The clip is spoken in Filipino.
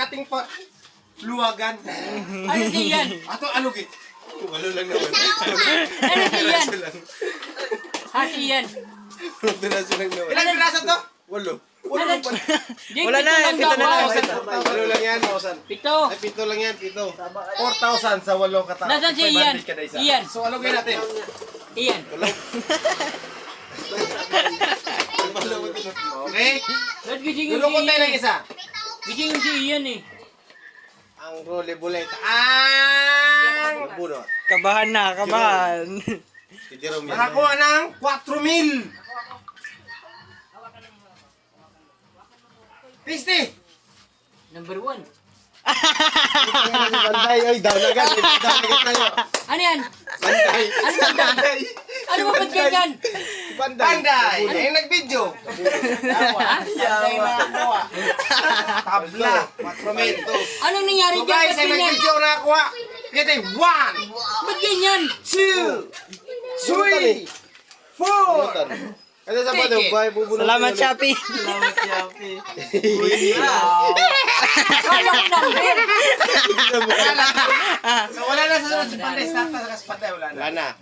ating luwagan. Ano diyan? Ato ano git? Walo lang naman. Ano diyan? Hati yan. Piraso lang naman. Ilang piraso to? Walo. Wala na, pito na lang. Walo lang yan. Pito. Ay, pito lang yan, pito. 4,000 sa 8 katao. Nasaan si Ian? 500 kada isa. Ian. So ano gawin natin? Iyan. Okay? Ba't gisingin Lulukot si tayo Ian? ng isa. Gisingin si Ian eh. Ang role bullet. Ang bunot. Kabahan na, kabahan. Nakakuha ng 4,000. 50. Number 1. Banday, oy, down agad. Down agad tayo. Ano yan? Banday. Ano banday? Ano ba ba't ganyan? Banday. Yung nag-video. Tabla. 4,000. Anong nangyari So dyan? guys, Ba't ay ganyan? nag-video na nakuha. Kaya 1, Ba't ganyan? 2, 3, 4. Ano sa ba daw? Salamat, Shopee. Kala ko number. So wala na sa sunod. Panday, start na sa kaspaday. Wala na.